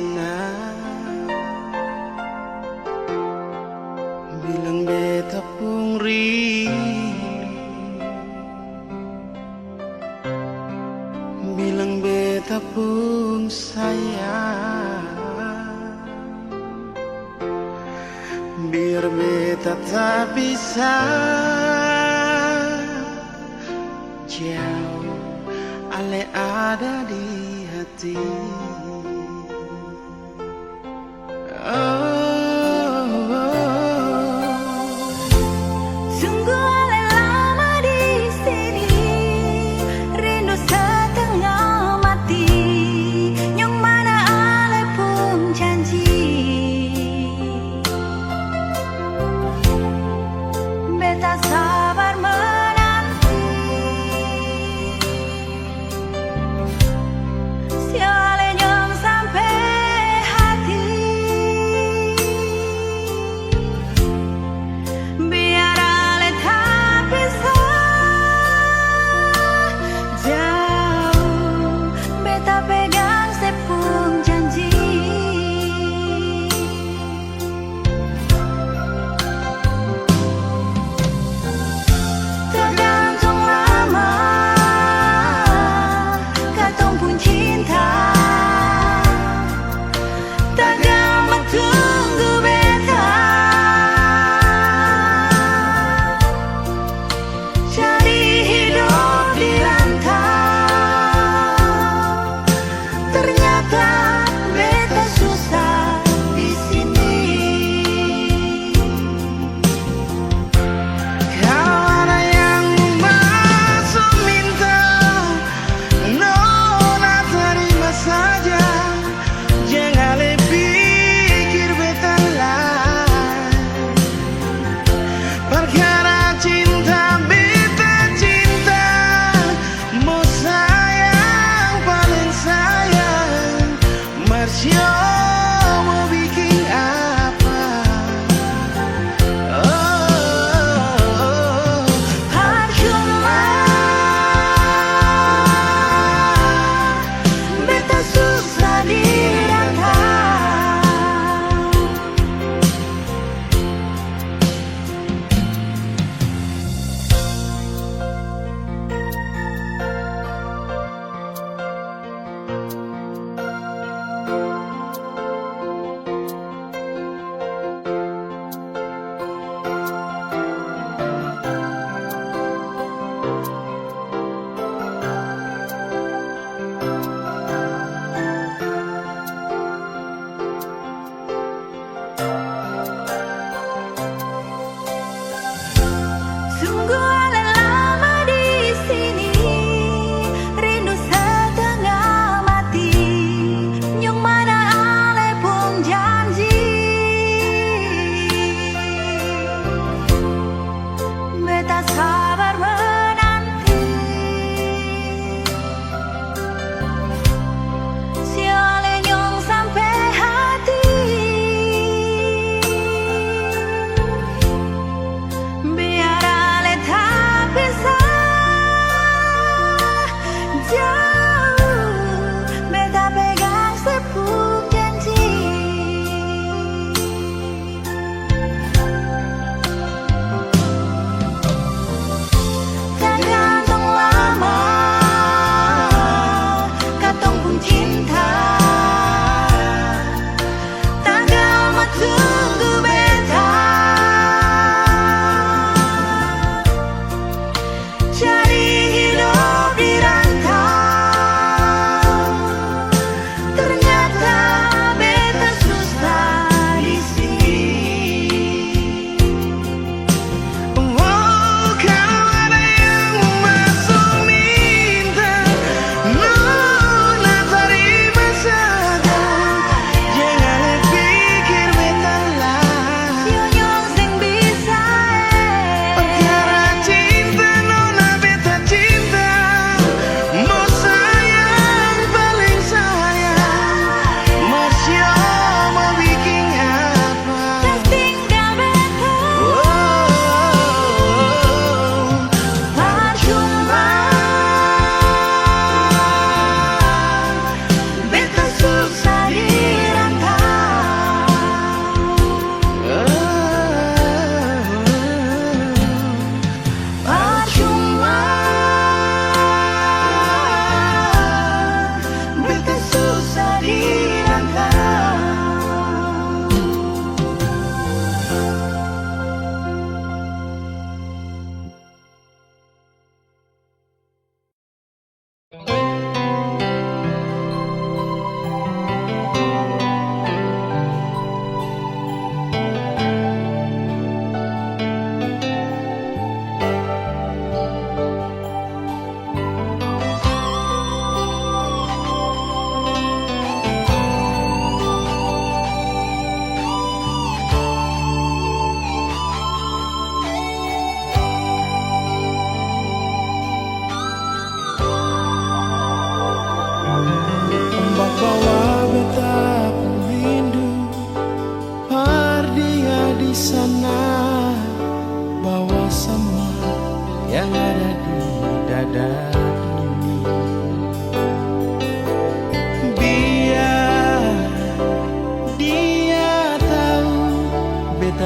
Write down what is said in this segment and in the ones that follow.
sana. Bilang beta pung rindu, bilang beta pung sayang, biar beta tak bisa jauh, ale ada di hati. Sungguh ale lama di sini, rindu setengah mati. Yang mana ale pun janji, beta sabar menanti. Si ale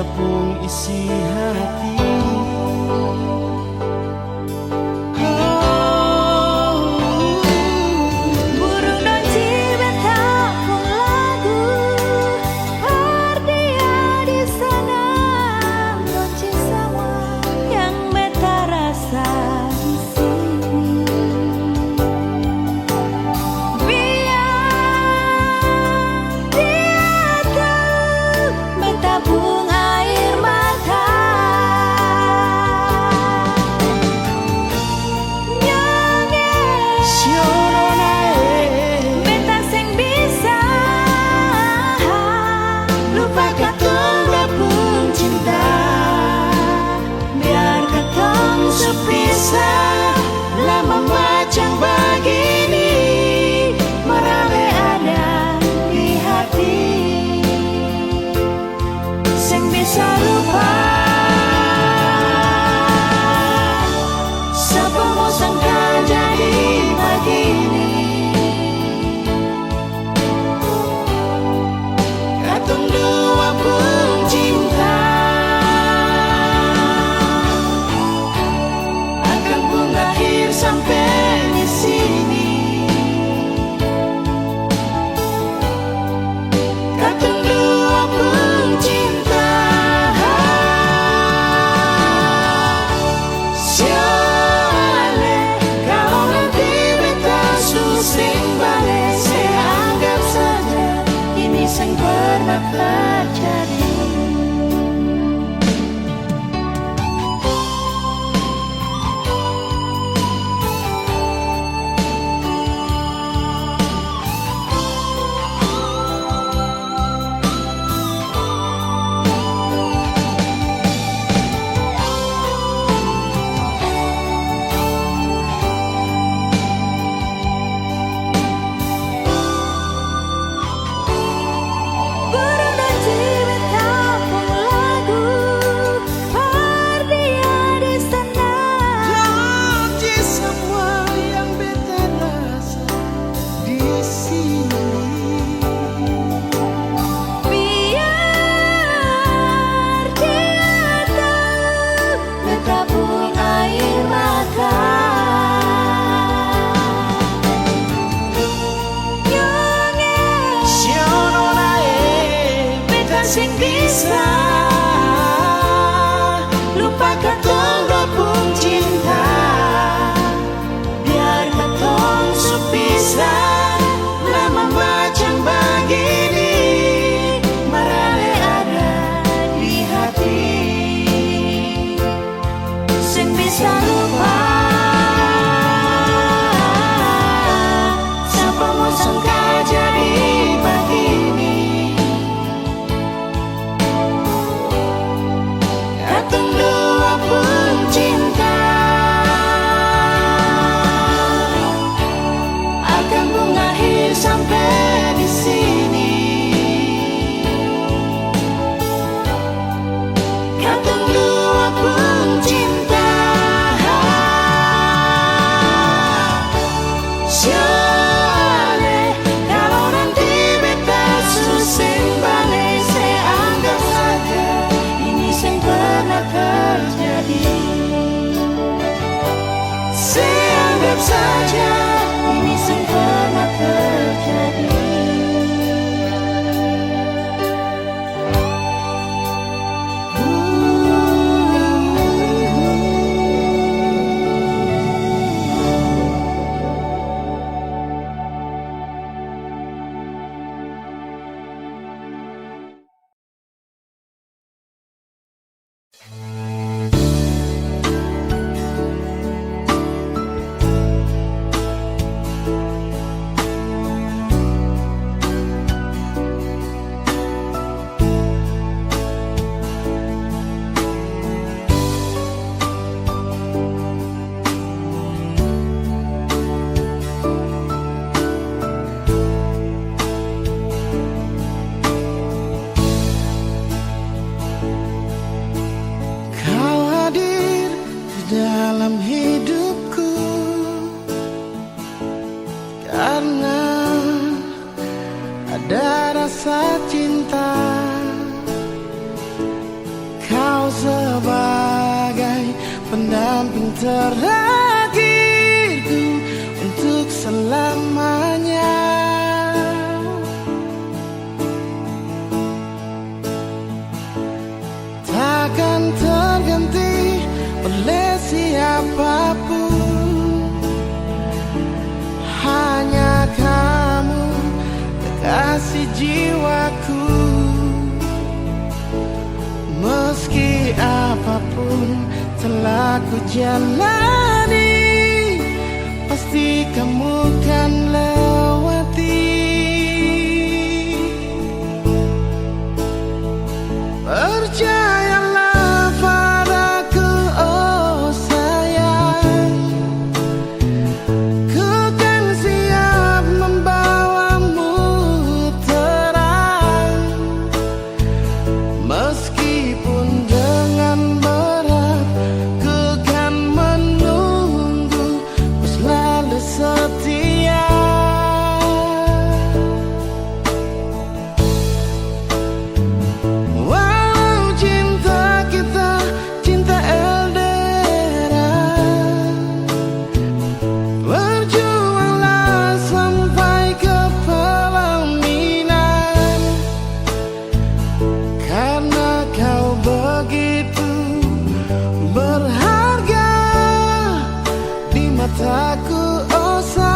tepung isi hati. Burung non civet tepung lagu, dia di sana kunci semua yang beta rasa di sini. Tabung air mata, nyanyi Siono nae beta sing bisa lupa katong berpun cinta, biar katong sepisah lama macam begini merame ada di hati. Sing bisa lupa, siapa mau sangka jadi begini. Katong dua pun cinta akan berakhir sampai di sini. Katong dua pun cinta. Yang pernah terjadi. Tabung air mata, nyanyi Siono nae beta sing bisa lupa katong berpun cinta, biar katong sepisah lama macam begini merale ada di hati. Sing bisa lupa, siapa mau sangka jadi begini. Katong dua pun cinta akan berakhir sampai di sini. Katong dua pun cinta. Siale, kalau nanti beta susing balik, saya anggap saja ini yang pernah terjadi. Saya anggap saja ini yang pernah terjadi. dalam hidupku, karena ada rasa cinta terakhirku untuk selamanya. Takkan terganti oleh siapapun, hanya kamu kekasih jiwaku. Meski apapun telah ku jalani, pasti kamu kan lewati. Percayalah padaku, oh sayang, ku kan siap membawamu terang. Meskipun dengan berat, ku kan menunggu, ku selalu setia. Walau cinta kita cinta LDR, berjuanglah sampai ke pelaminan. Karena kau begitu berharga di mataku, oh sayang.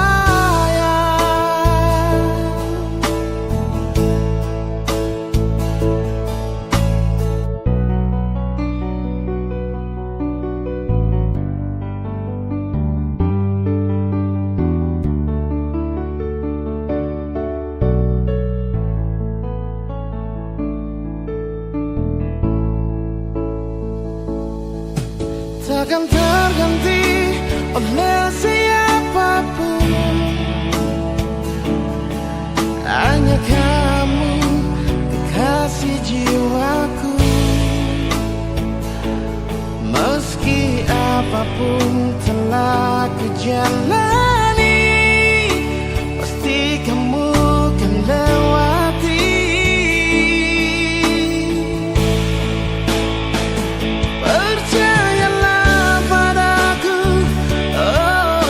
Takkan terganti oleh siapapun, hanya kamu kekasih jiwaku. Meski apapun telah ku jalani, pasti kamu kan lewati. Percayalah padaku, oh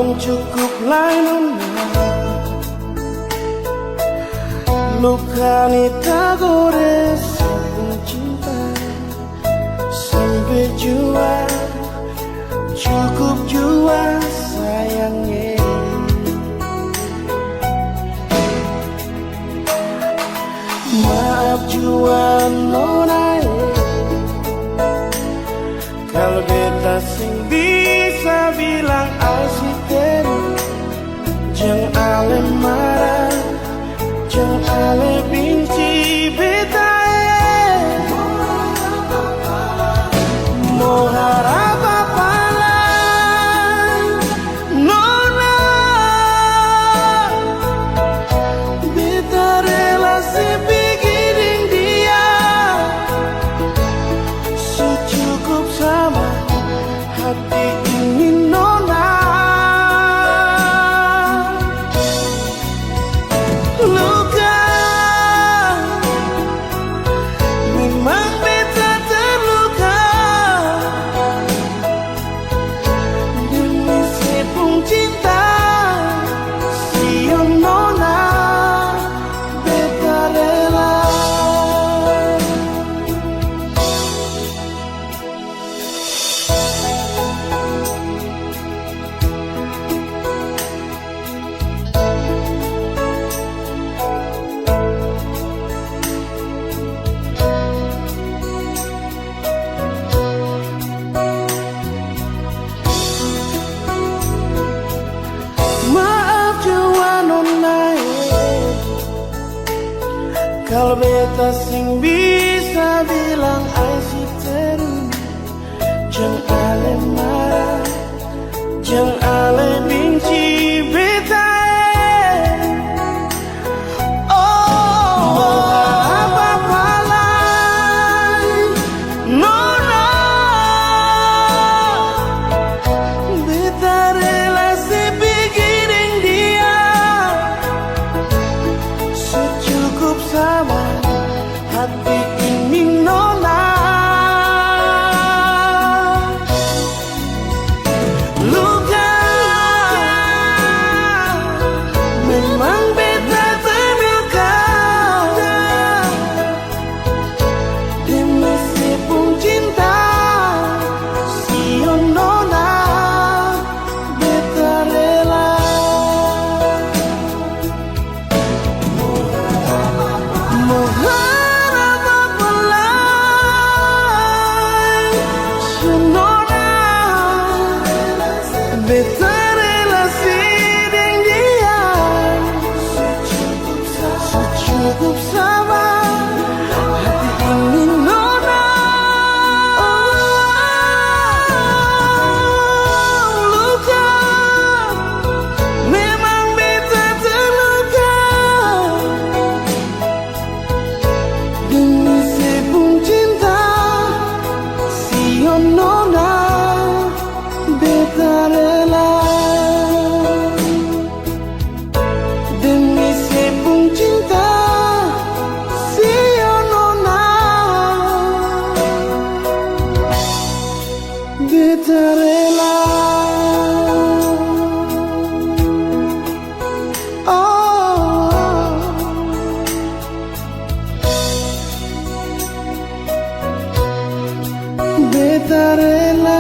belum cukup lainnya. Luka ni tak gores cinta sampai jua, cukup jua sayangnya. Maaf jua nona, kalau beta sing bisa bilang asisten, jangan ale marah, jangan ale benci beta. Mau harap apa lagi, nona, beta relasi pikirin dia, secukup sama hati ini nona. Luka memang beta terluka, demi sepung cinta sio nona, beta rela. Maaf jua nona, kalau beta sing bisa bilang asisten, jangan ale marah, jangan ale benci beta. Oh, apa-apa lagi, nona, beta relasi pikirin dia, secukup sama hati ini nona. Luka memang beta terluka, demi sepung cinta sio nona, beta rela. Mau harap apa lagi, sio nona, beta relasi dengan dia, secukup sama hati ini nona. Luka memang beta terluka, demi sepung cinta sio nona, beta rela. Demi sepung cinta sio nona, beta rela. Oh, beta rela.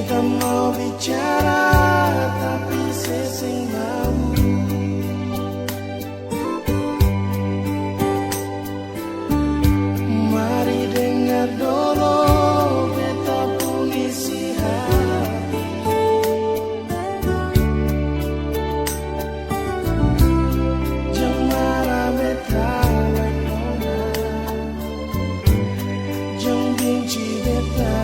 Beta mau bicara tapi sesing bau. Mari dengar dulu beta pun isi hati. Jangan marah beta lakona, jangan benci beta.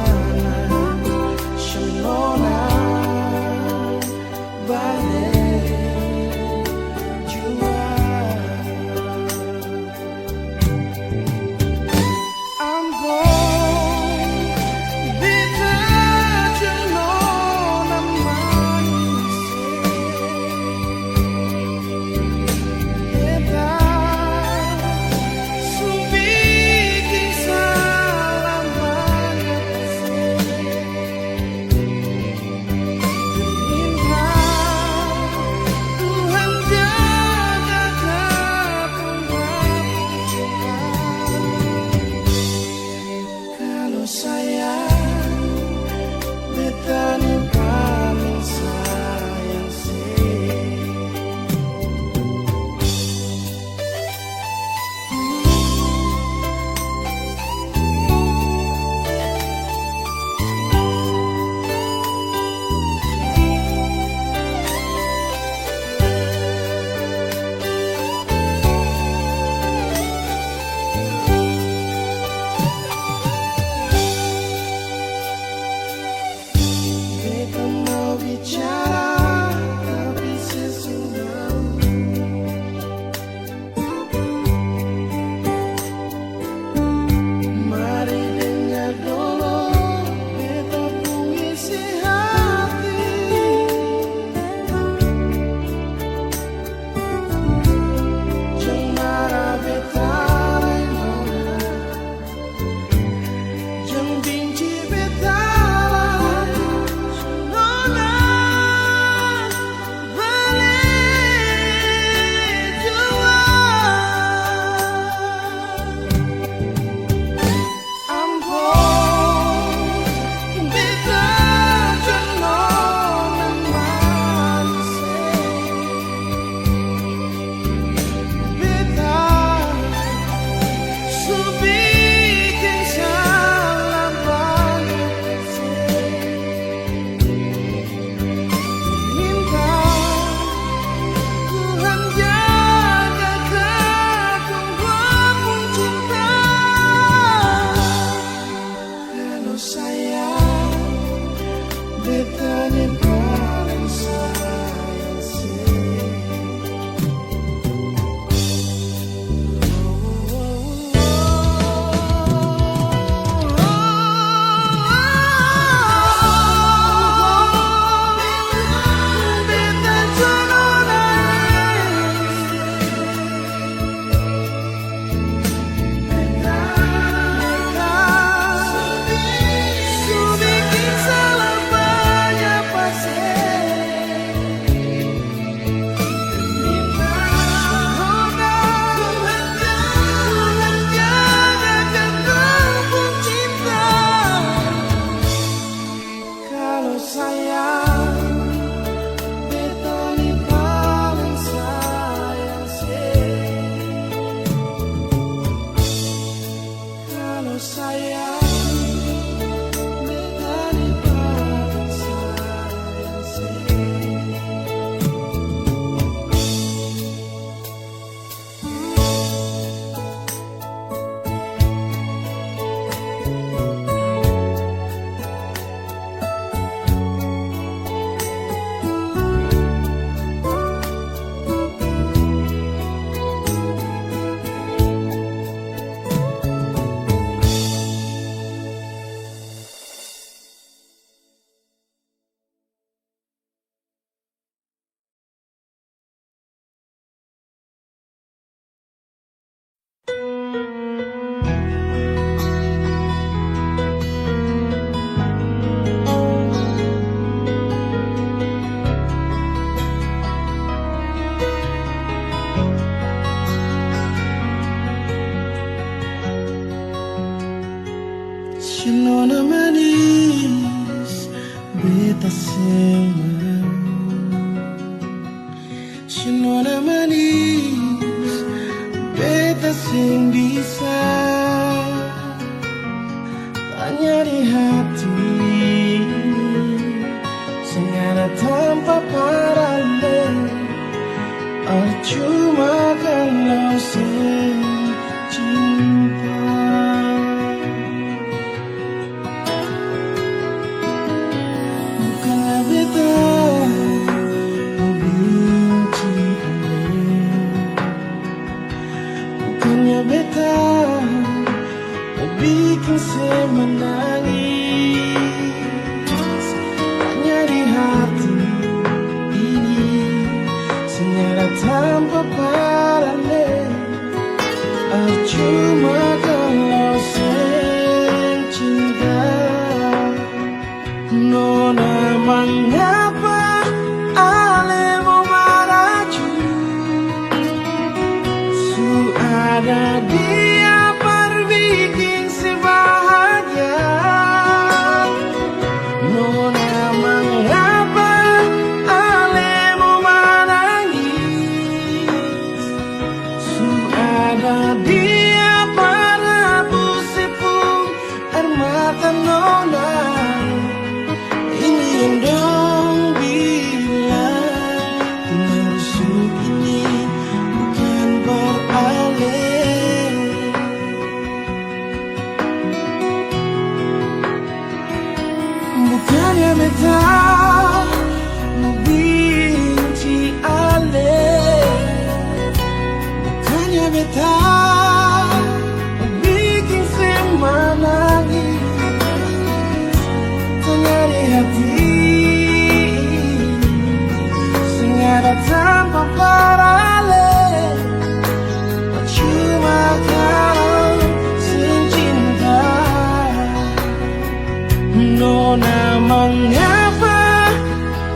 Nona manis beta semua Sinona manis beta sing bisa tanya di hati sing ada tanpa paralel cuma kalau cinta bukannya beta benci bukannya beta bikin saya menangis hanya di hati ini senyara tanpa paralel cuma kalau cinta nona mengapa ale mau maraju su ada dia perbikin si bahagia nona mengapa ale mau menangis su ada dia para busipung air mata nona ini yang dong bilang maksud ini bukan beralih bukannya beta mau benci ale bukannya beta mau bikin semua nangis tanya di hati sing ada tanpa paralel cuma kalau cinta nona mengapa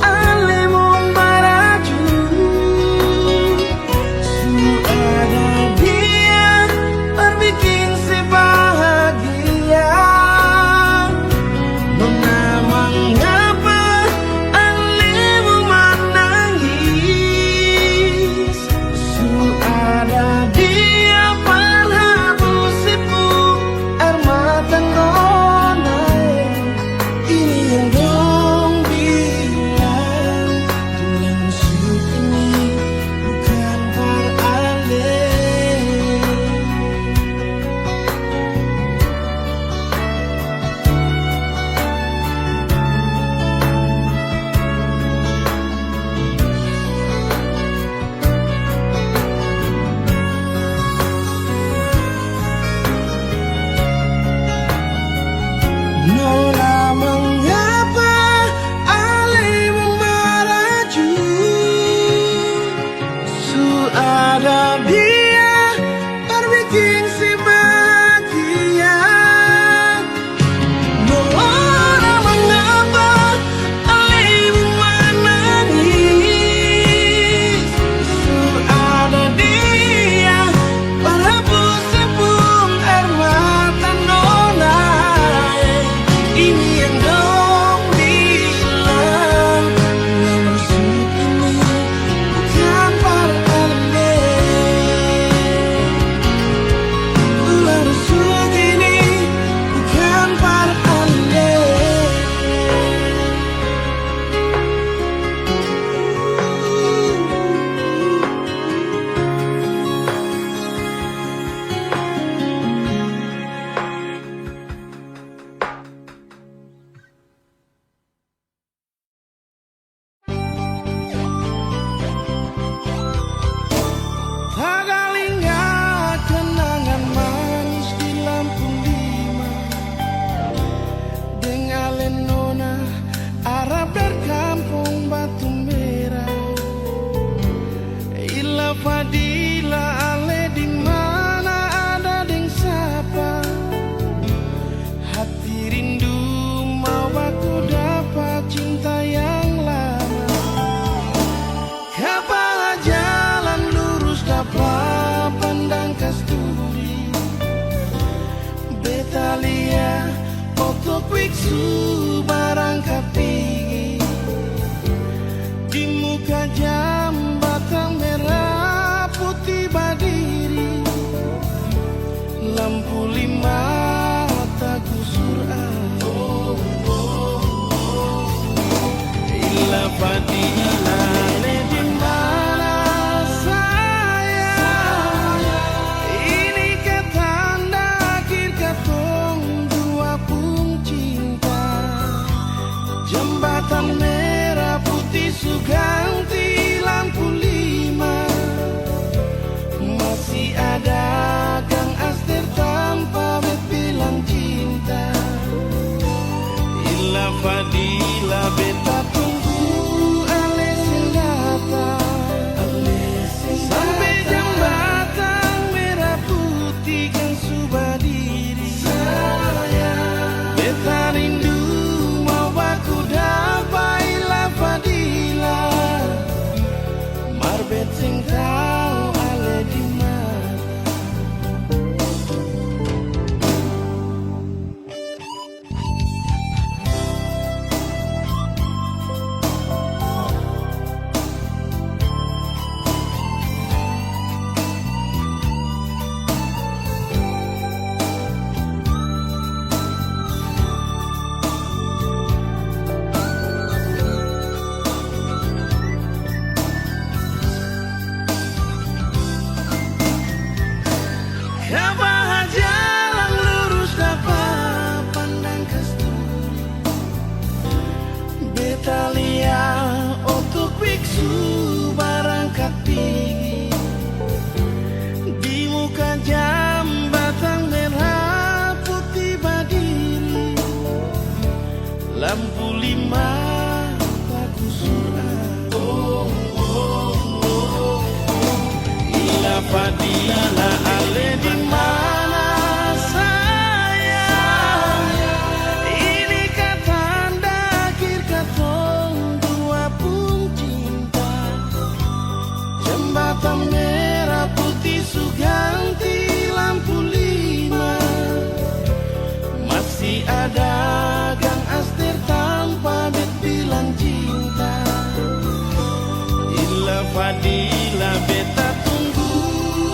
ale mau maraju su ada dia berbikin si bahagia nona mengapa ale mau menangis su ada dia perhabusipu air mata nona ini yang dong bilang dengan maksud ini bukan beralih nona mengapa ale memaraju su ada dia berbikin si bahagia nona mengapa ale menangis su ada dia berhapus sepung air mata nona ini yang dong bilang maksud ini bukan paralel maksud ini bukan paralel Tagalinga kenangan manis di Lampung Lima dengan Lenona Arab berkampung Batu Merah Ila Fadila ale di mana ada deng sapa hati rindu mau aku dapat cinta yang lama kapan jalan lurus dapat pandang kasturi Betalia foto kwiksu barang kapingi Fadila beta tunggu ale sing datang sampai jembatan merah putih kan sudah diri beta rindu mau aku dapai la Fadila marbet sing tau ale di mana. Kapan jalan lurus dapat pandang kasturi beta lihat untuk biksu berangkat tinggi di muka jambatan merah putih berdiri lampu lima baku surat Ila Fadila ale di mana sayang ini kata akhir katong dua pun cinta jembatan merah putih suganti lampu lima masih ada gang aster tanpa bet bilang cinta Ila Fadila beta tunggu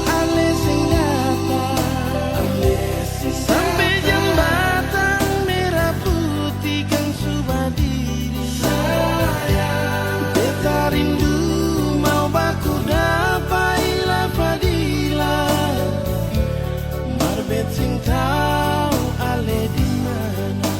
ale sing datang sampai jembatan merah putih kan sudah diri beta rindu mau baku dapai la Fadila marbet sing tau ale di mana.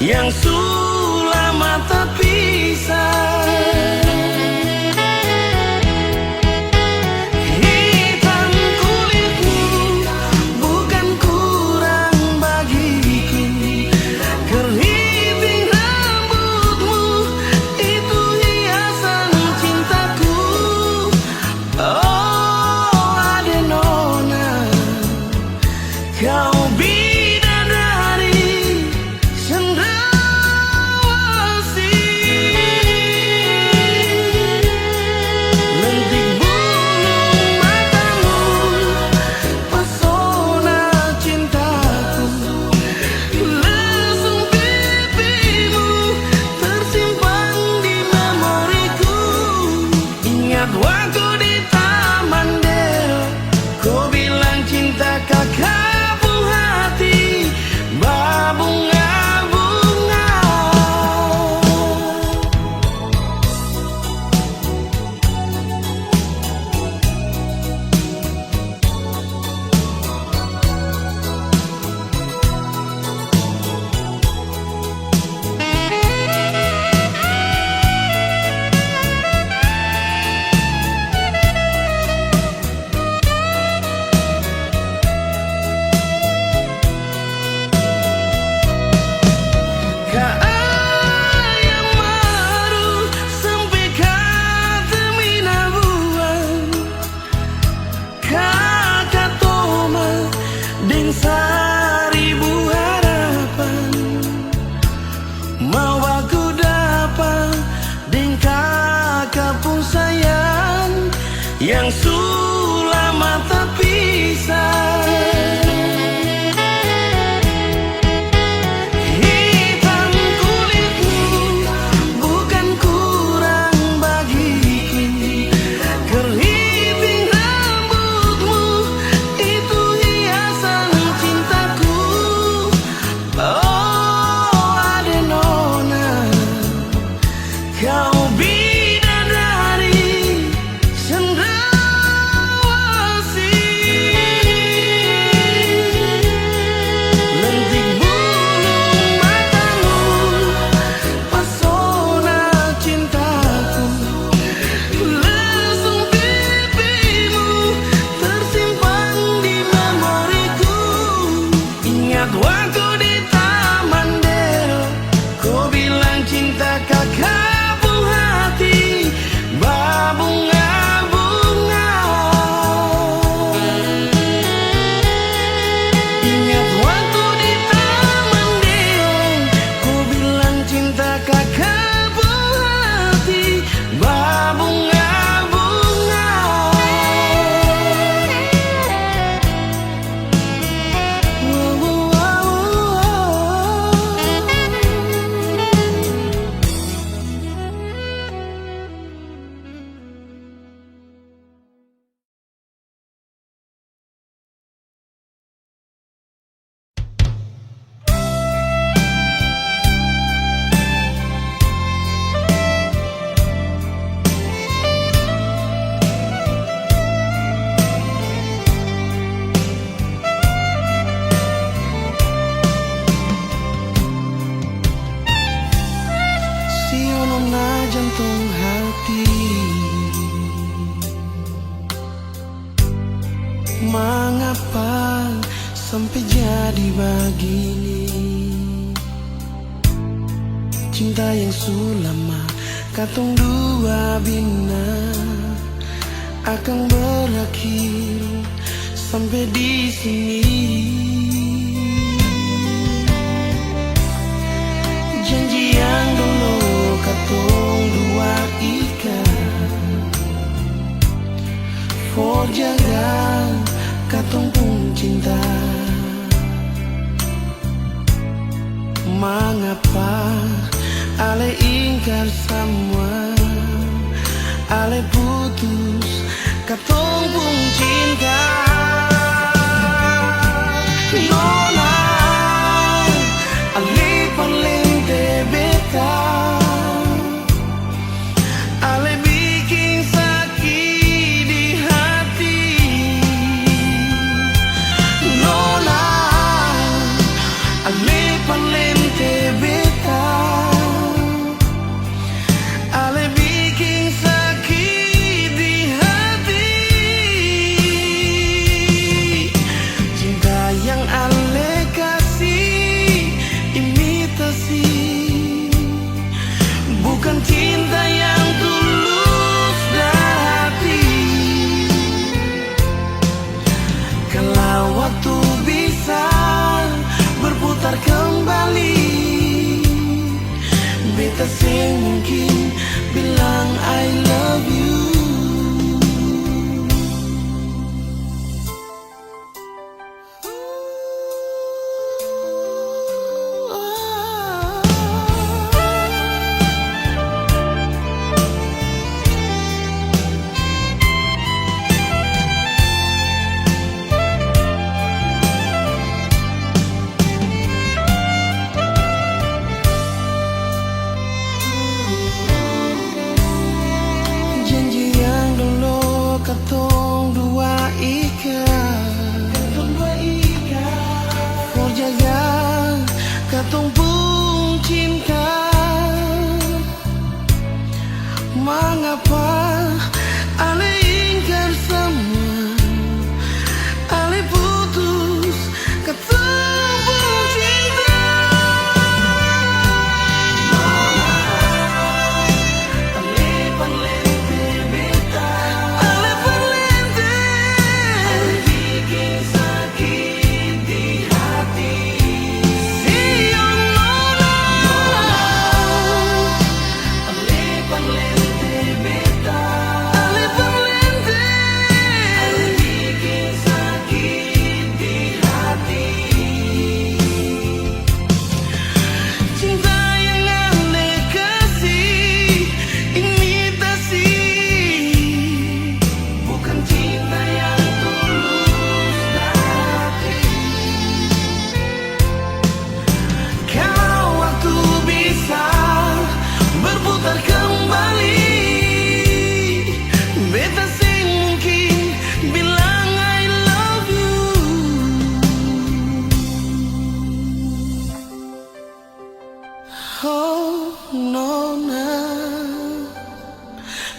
Yang sulama tak pisah Ingat waktu di Taman Deo, kau bilang cinta kakak buah hati, berbunga-bunga. Seribu harapan mau aku dapat deng kakak pun sayang yang sulama tak pisah. Hitam kulitmu bukan kurang bagiku, keriting rambutmu itu hiasan cintaku. Oh Adenona, kau bidadari cendrawasih. Lentik bulu matamu, pesona cintaku. Lesung pipimu tersimpan di memoriku. Ingat waktu di Taman Deo, kau bilang cinta kakak buah hati, berbunga-bunga. Ingat waktu di Taman Deo, kau bilang cinta kakak buah hati, berbunga-bunga. Sionona jantung hati, mengapa sampai jadi begini? Cinta yang sulama katong dua bina akan berakhir sampai di sini. Janji yang dulu katong dua ikat, for jaga katong pun cinta. Mengapa ale ingkar semua, ale putus katong pun cinta. Nona, ale palente beta, ale bikin sakit di hati. Nona, ale palente beta, ale bikin sakit di hati. Mengapa ale ingkar semua, ale putus ketemu cinta. Ale perlente beta, ale perlente, ale bikin sakit di hati. Sia nona, ale perlente beta, ale perlente, ale bikin sakit di hati. Cinta yang ale kasih, imitasi, bukan cinta yang tulus hati. Kalau waktu bisa berputar kembali, beta sih mungkin bilang I love you. Oh nona,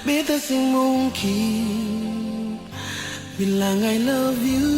beta sih mungkin bilang I love you.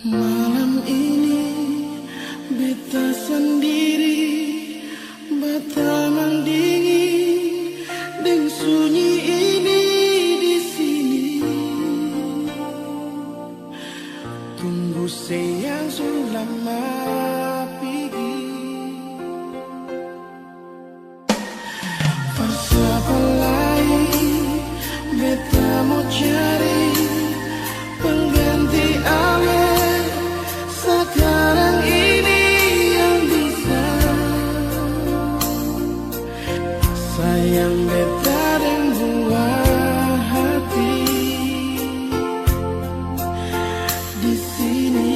Malam ini beta sendiri, bataman dingin dan sunyi ini di sini. Tunggu sayang selama pergi. Siapa lain beta mau cari pengganti awet sekarang ini yang bisa sayang beta dan buah hati di sini.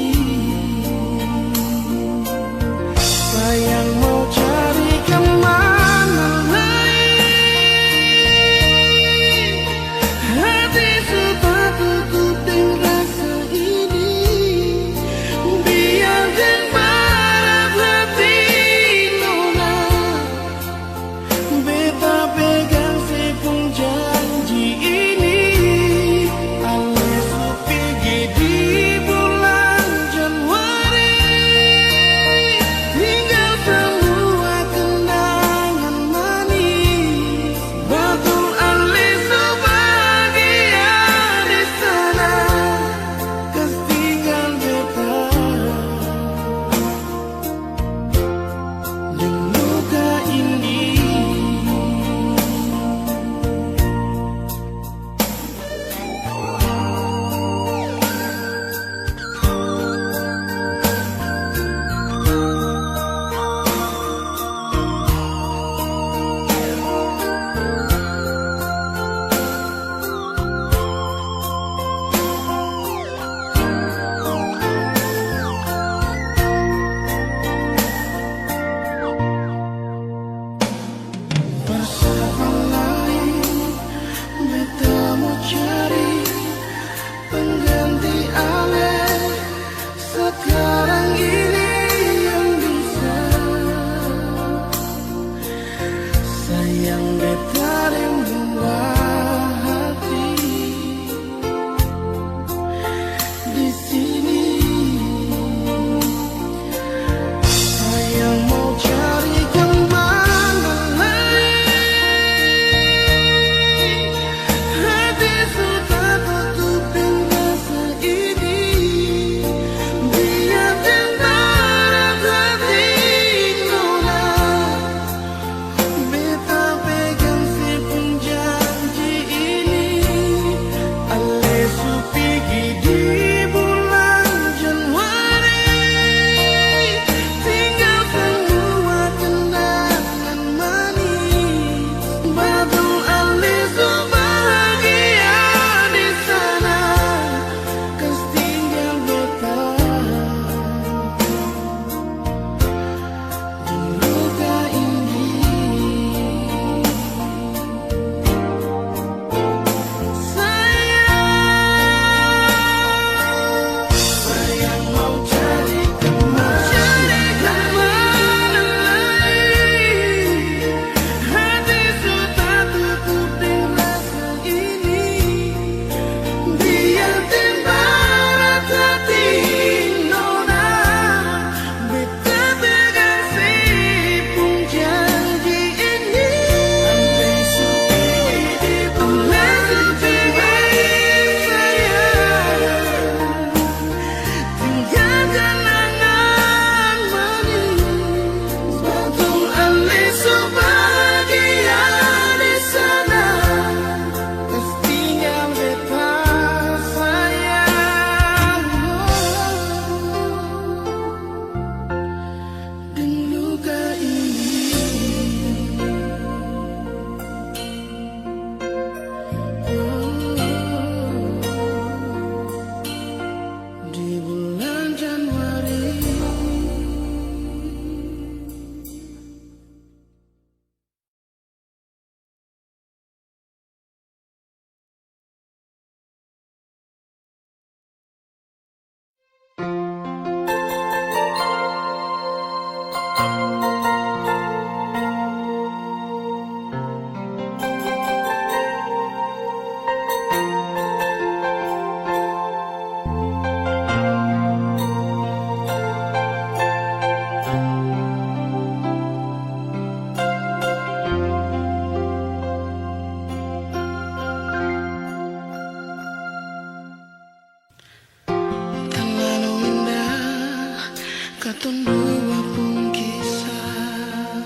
Katong dua pun kisah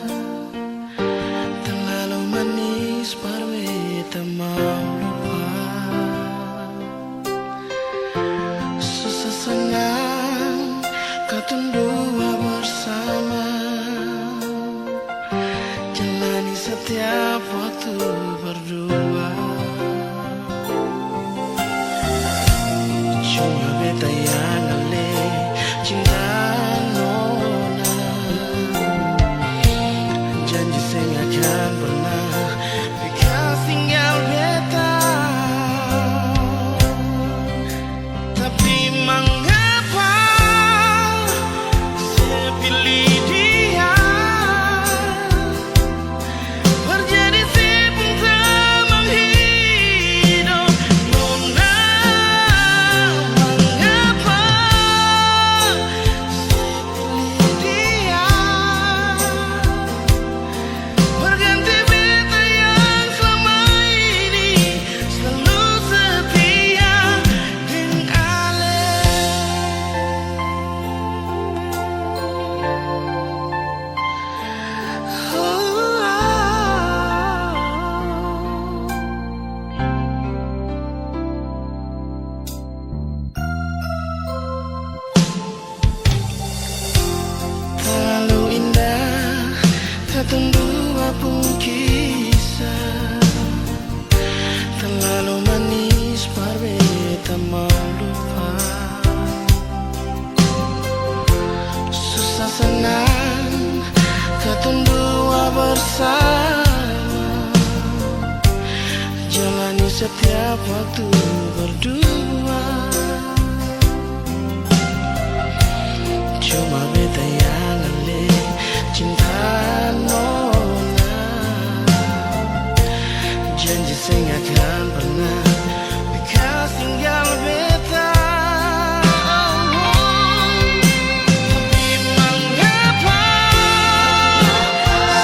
terlalu manis parwe tak mau lupa. Susah senang katong dua bersama, jalani setiap waktu berdua. Cuma beta yang ale cinta nona, janji saya akan pernah bekas tinggal beta. Tapi mengapa saya pilih dia, berjadi sibuk teman hidup nona. Mengapa saya pilih dia, berganti beta yang selama ini selalu setia dengan Ale. Terlalu indah katong dua pun kisah, terlalu manis parwe tak mau lupa. Susah senang katong dua bersama, jalani setiap waktu berdua. Cuma beta yang ale cinta nona, janji saya akan pernah bekas tinggal beta. Tapi mengapa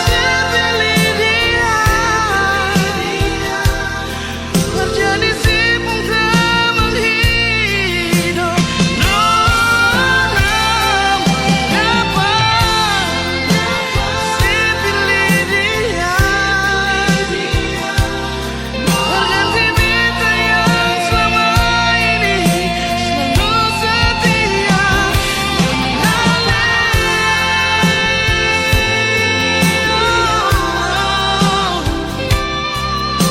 saya pilih dia, berjadi sibuk teman hidup nona. Mengapa saya pilih dia, berganti beta yang selama ini selalu setia dengan Ale.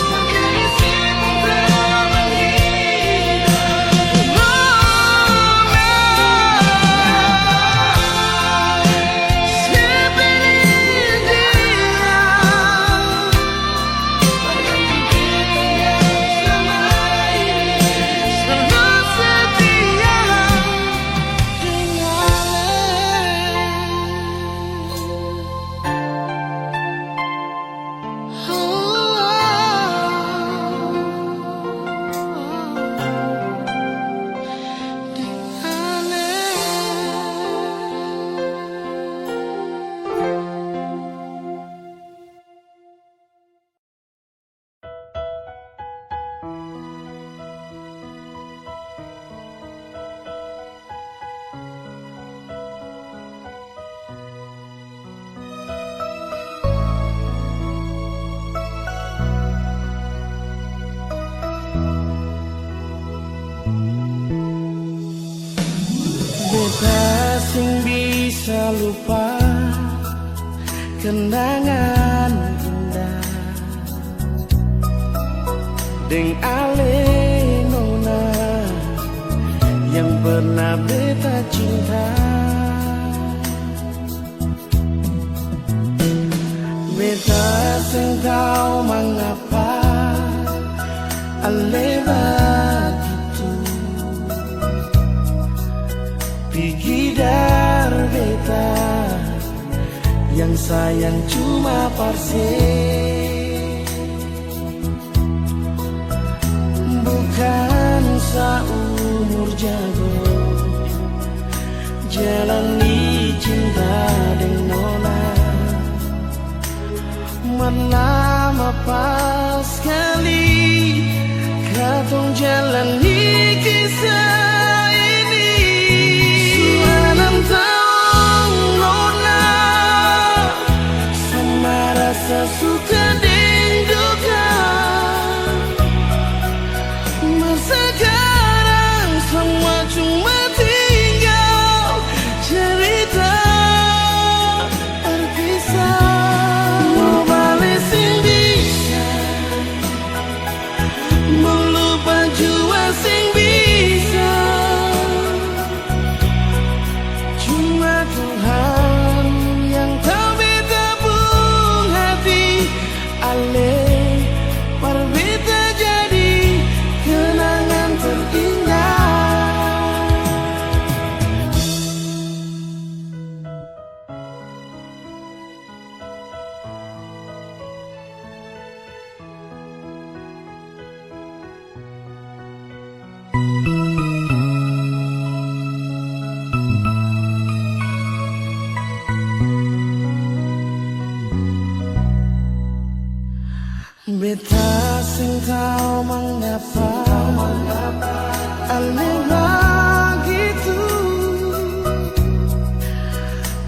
Berganti sibuk teman hidup nona. Saya pilih dia, berganti beta yang selama ini selalu setia dengan beta sing bisa lupa kenangan indah deng Ale nona yang pernah beta cinta. Beta sing tahu mengapa Ale begitu pikir beta yang sayang cuma parse, bukan seumur jago jalani cinta dengan nona. Menama pas sekali katong jalani kisah ini. Sudah 6 tahun aneh begitu.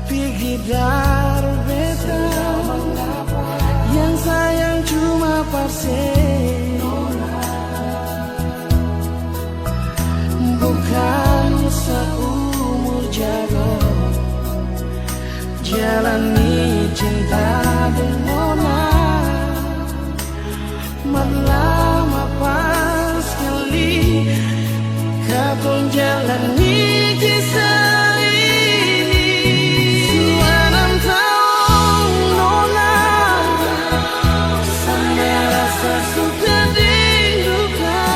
Pergi dari beta, yang sayang cuma parsen, bukan seumur jago. Jalani cinta dengan nona, lama pas sekali kau jalani kisah ini. Suara tahun nona, sama rasa suka diduga.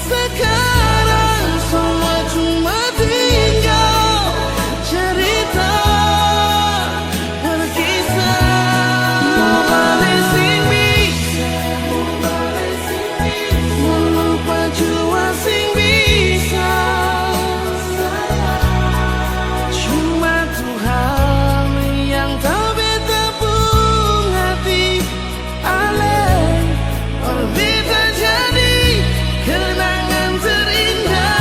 Sekarang semua cuma tinggal cerita berkisah. Mau balik sing bisa, mau lupa jua sing bisa. Cuma Tuhan yang tahu beta pun hati. Ale berbeda jadi kenangan terindah.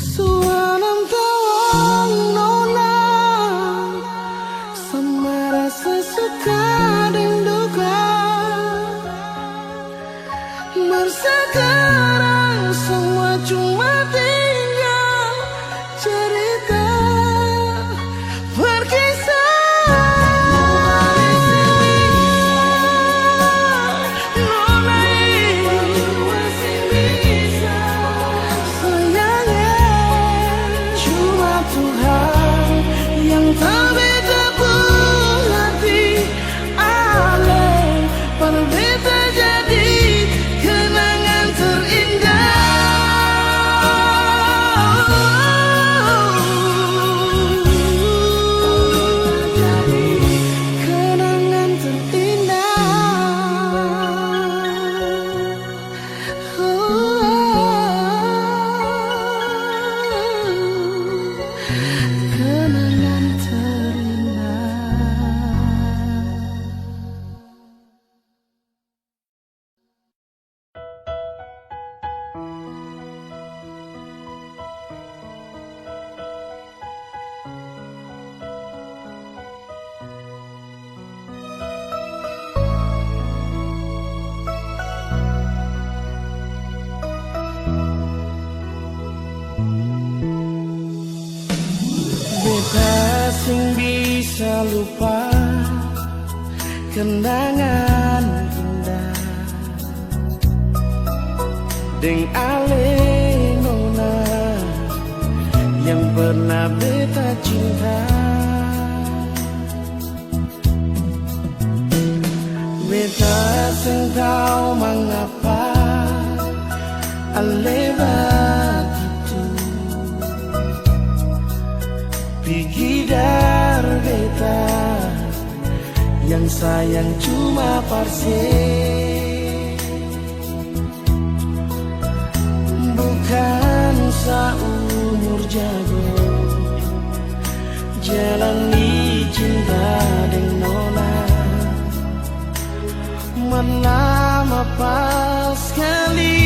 Suanam tawang nona, sama rasa suka dan duka. Sekarang semua cuma tinggal cerita berkisah. Nona masih bisa, sayangnya cuma Tuhan yang tahu beta pun hati. Ale berbeda jadi kenangan terindah. Kenangan terindah. Kenangan terindah. Beta sing bisa lupa kenangan indah deng ale nona yang pernah beta cinta. Beta sing tahu mengapa ale begitu. Pergi dari beta, yang sayang cuma parsen, bukan seumur jago. Jalani cinta dengan nona, lama pas sekali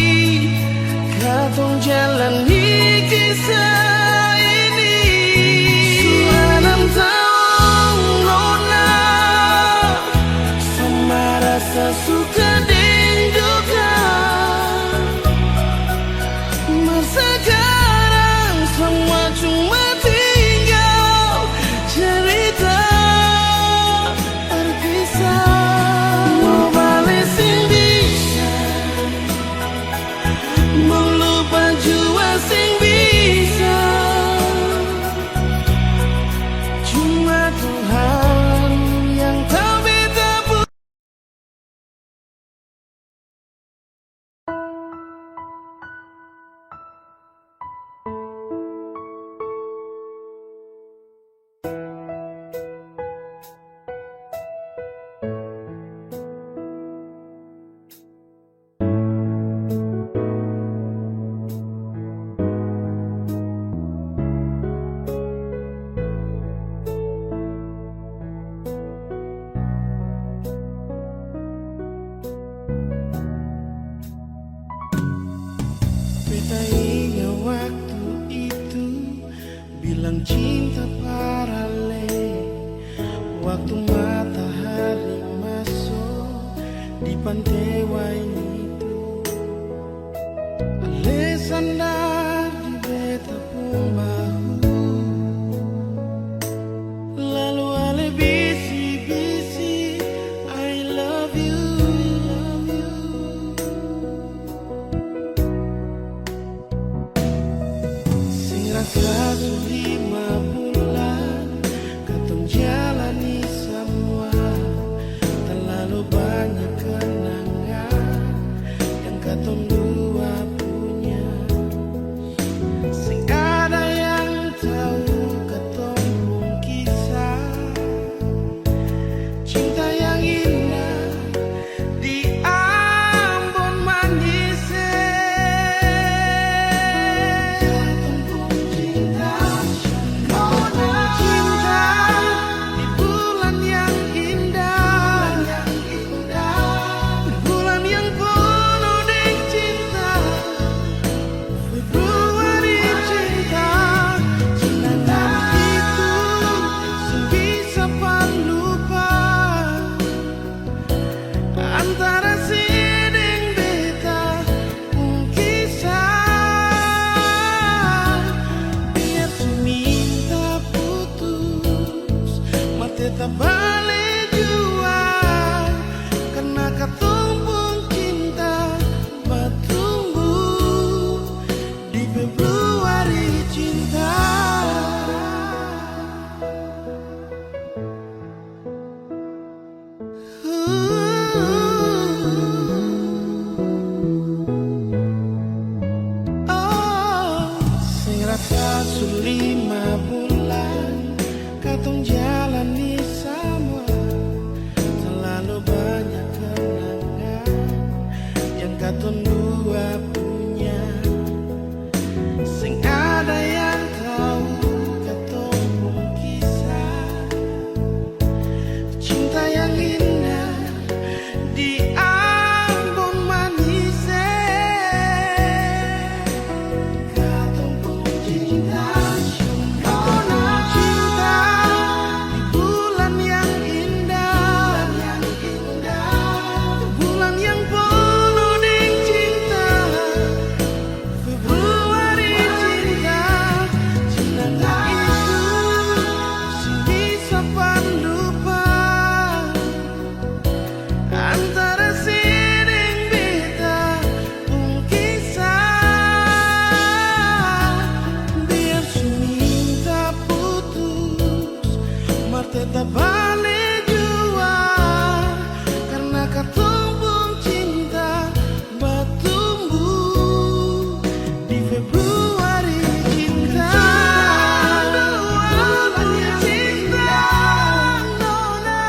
kau jalani kisah ini. Suanam tahun nona, sama rasa suka dan duka. Sekarang semua cuma tinggal cerita berkisah. Mau balik sing bisa, mau lupa jua sing bisa. Cuma Tuhan yang tahu beta pun. bilang cinta paralel. Waktu matahari masuk di pantai Waini itu, ale sandar di beta pun bahu, lalu ale bisi-bisi I love you, love you. Sing rasa 5 bulan katong jalani semua, terlalu banyak kenangan yang katong dua punya. Sing ada yang tahu katong pun kisah cinta yang indah di Ambon Manise. Katong pun cinta, katong pun cinta di bulan yang indah, di bulan yang penuh dengan cinta. Februari cinta, cinta itu sebisa pan lupa antara siding beta pun kisah. Biar minta putus, mas tetap balik jua, karena katong pun cinta bertumbuh di Februari cinta. Sing rasa 5 bulan katong jalani sama, terlalu banyak kenangan yang katong dua punya. Sing ada yang tahu katong pun kisah cinta yang indah di Ambon Manise. Katong pun cinta, katong pun cinta di bulan yang indah, di bulan yang penuh dengan cinta. Februari cinta, cinta itu sebisa pan lupa antara siding beta pun kisah. Biar minta putus, mar tetap balik jua, karena katong pun cinta bertumbuh di Februari cinta. Bulan yang cinta, nona,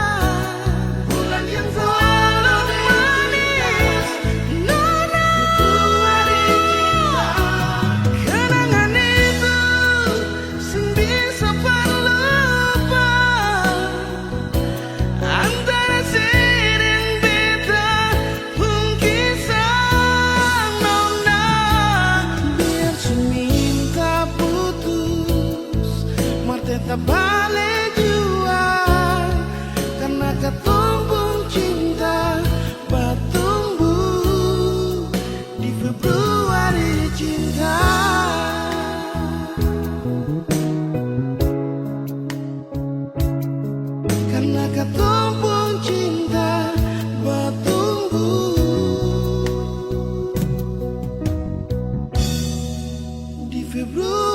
bulan yang selalu manis, nona. Februari cinta, kenangan itu sebisa pan lupa antara siding beta pun kisah, nona. Biar minta putus, mar tetap balik jua, karena katong pun cinta bertumbuh di Februari cinta. Karena katong pun cinta bertumbuh di Februari